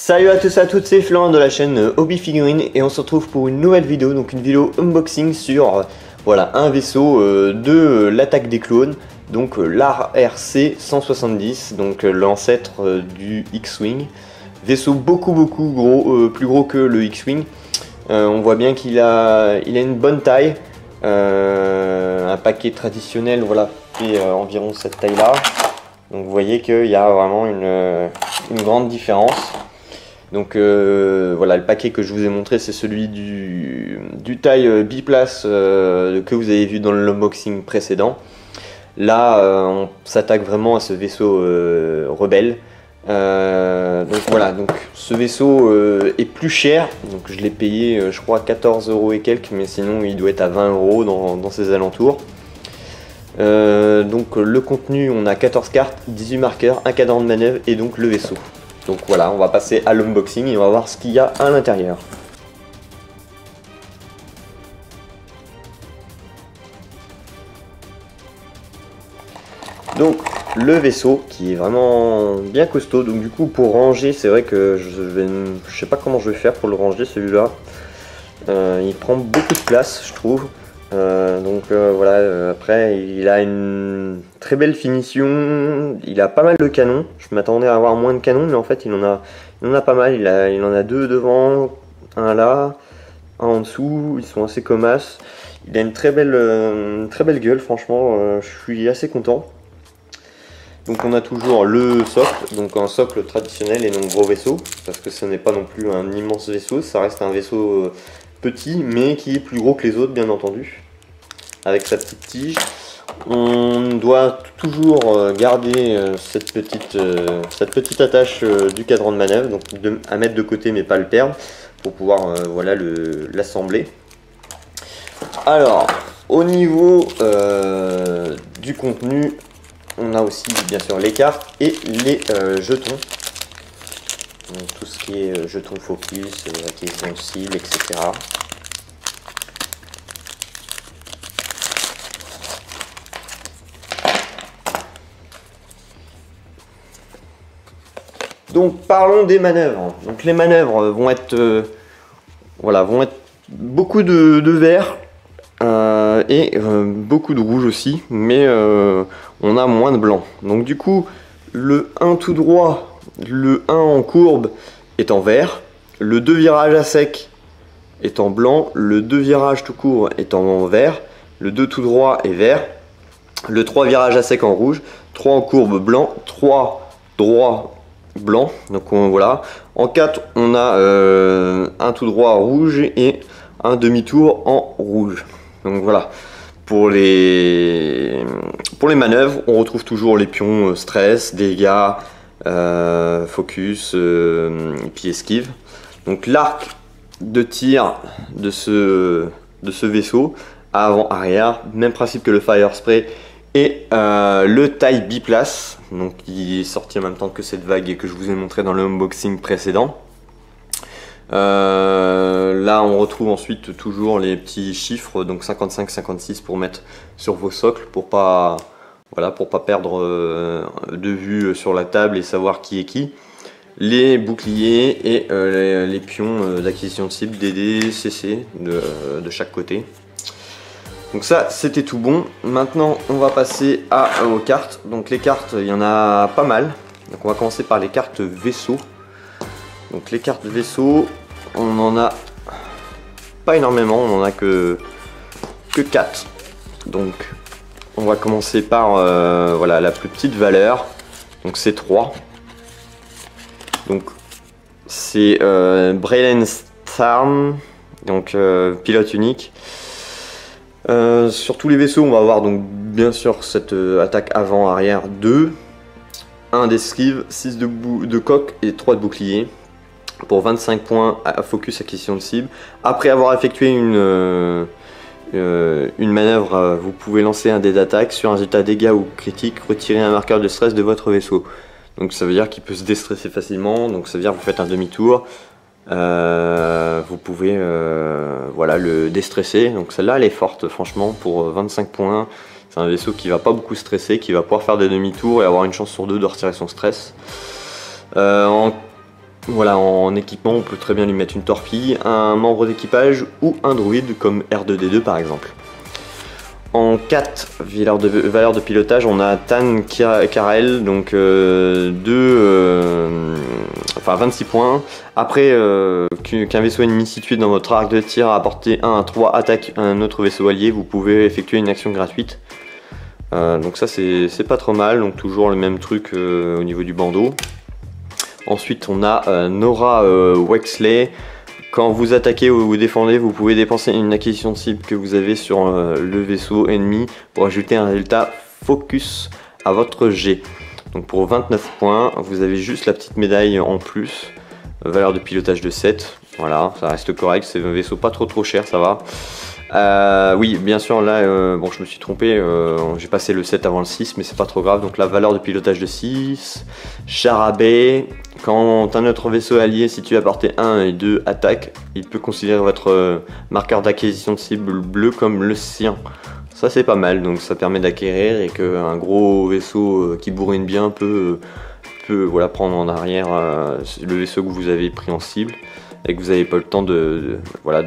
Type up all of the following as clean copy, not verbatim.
Salut à tous et à toutes, c'est Florent de la chaîne Hobby Figurines et on se retrouve pour une nouvelle vidéo, donc une vidéo unboxing sur voilà, un vaisseau de l'attaque des clones, donc l'ARC 170, donc l'ancêtre du X-Wing. Vaisseau beaucoup gros, plus gros que le X-Wing. On voit bien qu'il a une bonne taille, un paquet traditionnel voilà, fait environ cette taille là. Donc vous voyez qu'il y a vraiment une grande différence. Donc voilà, le paquet que je vous ai montré, c'est celui du taille biplace que vous avez vu dans l'unboxing précédent. Là, on s'attaque vraiment à ce vaisseau rebelle. Donc voilà, donc ce vaisseau est plus cher. Donc je l'ai payé, je crois, 14 € et quelques, mais sinon il doit être à 20 € dans ces alentours. Donc le contenu, on a 14 cartes, 18 marqueurs, un cadran de manœuvre et donc le vaisseau. Donc voilà, on va passer à l'unboxing et on va voir ce qu'il y a à l'intérieur. Donc le vaisseau qui est vraiment bien costaud. Donc du coup pour ranger, c'est vrai que je sais pas comment je vais faire pour le ranger celui-là. Il prend beaucoup de place, je trouve. Voilà, après il a une très belle finition, il a pas mal de canons. Je m'attendais à avoir moins de canons, mais en fait il en a pas mal. Il en a deux devant, un là, un en dessous. Ils sont assez comasses. Il a une très belle gueule, franchement, je suis assez content. Donc on a toujours le socle, donc un socle traditionnel et non gros vaisseau, parce que ce n'est pas non plus un immense vaisseau, ça reste un vaisseau petit, mais qui est plus gros que les autres, bien entendu, avec sa petite tige. On doit toujours garder cette petite attache du cadran de manœuvre, donc à mettre de côté mais pas le perdre, pour pouvoir voilà, l'assembler. Alors, au niveau du contenu, on a aussi bien sûr les cartes et les jetons. Donc, tout ce qui est jetons focus, acquisition de cible, etc. Donc parlons des manœuvres. Donc les manœuvres vont être beaucoup de vert et beaucoup de rouge aussi, mais on a moins de blanc. Donc du coup le 1 tout droit, le 1 en courbe est en vert, le 2 virage à sec est en blanc, le 2 virage tout court est en vert, le 2 tout droit est vert, le 3 virage à sec en rouge, 3 en courbe blanc, 3 droit blanc. Donc voilà, en 4 on a un tout droit rouge et un demi-tour en rouge. Donc voilà, pour les manœuvres on retrouve toujours les pions stress, dégâts, focus et puis esquive. Donc l'arc de tir de ce vaisseau, avant arrière, même principe que le fire spray. Et le taille biplace, donc il est sorti en même temps que cette vague et que je vous ai montré dans le unboxing précédent. Là on retrouve ensuite toujours les petits chiffres, donc 55-56 pour mettre sur vos socles, pour pas perdre de vue sur la table et savoir qui est qui. Les boucliers et les pions d'acquisition de cible, DD, CC de chaque côté. Donc ça c'était tout bon. Maintenant on va passer aux cartes. Donc les cartes, il y en a pas mal. Donc on va commencer par les cartes vaisseau. Donc les cartes vaisseau, on en a pas énormément, on en a que 4. Donc on va commencer par voilà, la plus petite valeur. Donc c'est 3. Donc c'est Braylen Starm, donc pilote unique. Sur tous les vaisseaux on va avoir donc bien sûr cette attaque avant-arrière 2, 1 d'esquive, 6 de coque et 3 de bouclier pour 25 points à focus acquisition de cible. Après avoir effectué une manœuvre, vous pouvez lancer un dé d'attaque sur un résultat dégâts ou critique, retirer un marqueur de stress de votre vaisseau. Donc ça veut dire qu'il peut se déstresser facilement, donc ça veut dire que vous faites un demi-tour. Vous pouvez voilà, le déstresser. Donc celle-là elle est forte franchement pour 25 points. C'est un vaisseau qui va pas beaucoup stresser, qui va pouvoir faire des demi-tours et avoir une chance sur 2 de retirer son stress. En Voilà, en équipement, on peut très bien lui mettre une torpille, un membre d'équipage ou un druide comme R2D2 par exemple. En 4 valeurs de pilotage, on a Tan Karel, donc 26 points. Après qu'un vaisseau ennemi situé dans votre arc de tir à portée 1 à 3 attaque un autre vaisseau allié, vous pouvez effectuer une action gratuite. Donc ça c'est pas trop mal, donc toujours le même truc au niveau du bandeau. Ensuite on a Nora Wexley. Quand vous attaquez ou vous défendez, vous pouvez dépenser une acquisition de cible que vous avez sur le vaisseau ennemi pour ajouter un résultat focus à votre jet. Donc pour 29 points, vous avez juste la petite médaille en plus, valeur de pilotage de 7. Voilà, ça reste correct, c'est un vaisseau pas trop cher, ça va. Oui, bien sûr, là, bon, je me suis trompé, j'ai passé le 7 avant le 6, mais c'est pas trop grave. Donc la valeur de pilotage de 6, Charabé. Quand un autre vaisseau allié situé à portée 1 et 2 attaque, il peut considérer votre marqueur d'acquisition de cible bleu comme le sien. Ça c'est pas mal, donc ça permet d'acquérir et qu'un gros vaisseau qui bourrine bien peut voilà, prendre en arrière le vaisseau que vous avez pris en cible et que vous n'avez pas le temps de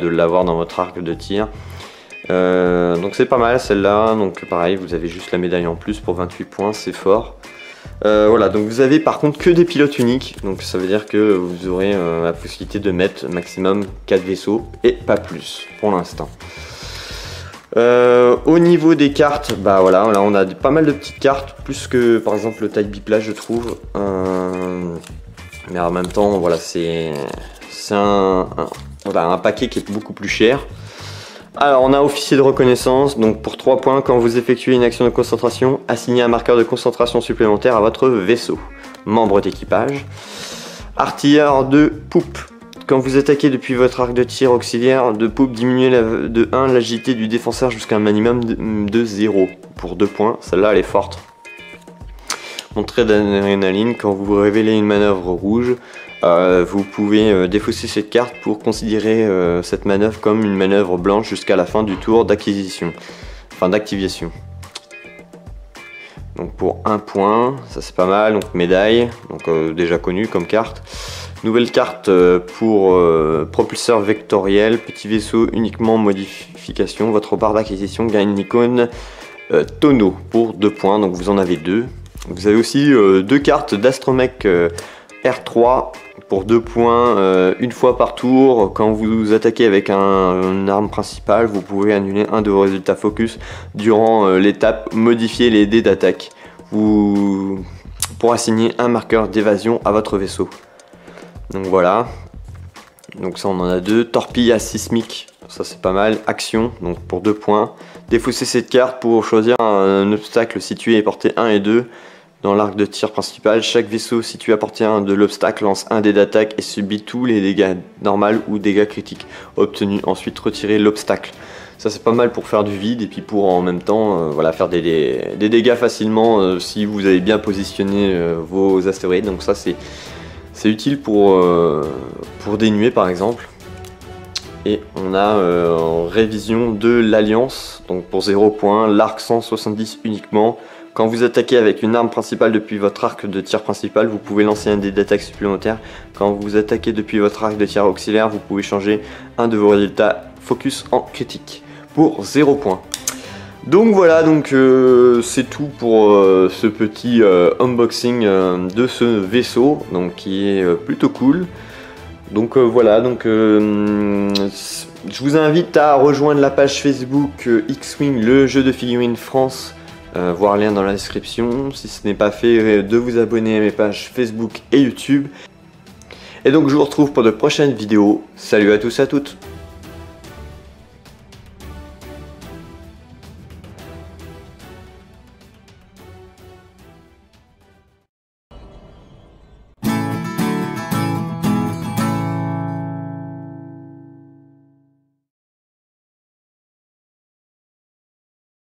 l'avoir dans votre arc de tir. Donc c'est pas mal celle-là, donc pareil, vous avez juste la médaille en plus pour 28 points, c'est fort. Voilà, donc vous avez par contre que des pilotes uniques, donc ça veut dire que vous aurez la possibilité de mettre maximum 4 vaisseaux et pas plus pour l'instant. Au niveau des cartes, bah voilà, là on a pas mal de petites cartes, plus que par exemple le Type Biplash je trouve. Mais en même temps, voilà, c'est un paquet qui est beaucoup plus cher. Alors on a officier de reconnaissance, donc pour 3 points, quand vous effectuez une action de concentration, assignez un marqueur de concentration supplémentaire à votre vaisseau. Membre d'équipage. Artilleur de poupe. Quand vous attaquez depuis votre arc de tir auxiliaire de poupe, diminuez de 1 l'agilité du défenseur jusqu'à un minimum de 0. Pour 2 points, celle-là elle est forte. Montrée d'adrénaline, quand vous révélez une manœuvre rouge, vous pouvez défausser cette carte pour considérer cette manœuvre comme une manœuvre blanche jusqu'à la fin du tour d'acquisition. Enfin d'activation. Donc pour 1 point, ça c'est pas mal, donc médaille, donc déjà connue comme carte. Nouvelle carte pour propulseur vectoriel, petit vaisseau uniquement modification. Votre barre d'acquisition gagne l'icône tonneau pour 2 points, donc vous en avez 2. Vous avez aussi 2 cartes d'Astromech R3 pour 2 points, une fois par tour. Quand vous attaquez avec une arme principale, vous pouvez annuler un de vos résultats focus durant l'étape modifier les dés d'attaque. Pour assigner un marqueur d'évasion à votre vaisseau. Donc voilà, donc ça on en a 2. Torpille à sismique, ça c'est pas mal. Action, donc pour 2 points. Défausser cette carte pour choisir un obstacle situé à portée 1 et 2 dans l'arc de tir principal. Chaque vaisseau situé à portée 1 de l'obstacle lance un dé d'attaque et subit tous les dégâts normaux ou dégâts critiques obtenus. Ensuite retirer l'obstacle. Ça c'est pas mal pour faire du vide et puis pour en même temps voilà, faire des dégâts facilement si vous avez bien positionné vos astéroïdes. Donc ça c'est utile pour des nuées par exemple. Et on a en révision de l'Alliance, donc pour 0 points, l'arc 170 uniquement. Quand vous attaquez avec une arme principale depuis votre arc de tir principal, vous pouvez lancer un dé d'attaque supplémentaire. Quand vous attaquez depuis votre arc de tir auxiliaire, vous pouvez changer un de vos résultats focus en critique pour 0 points. Donc voilà, donc c'est tout pour ce petit unboxing de ce vaisseau, donc qui est plutôt cool. Donc voilà, donc je vous invite à rejoindre la page Facebook X-Wing, le jeu de figurines France, voir lien dans la description. Si ce n'est pas fait, de vous abonner à mes pages Facebook et YouTube. Et donc je vous retrouve pour de prochaines vidéos. Salut à tous et à toutes.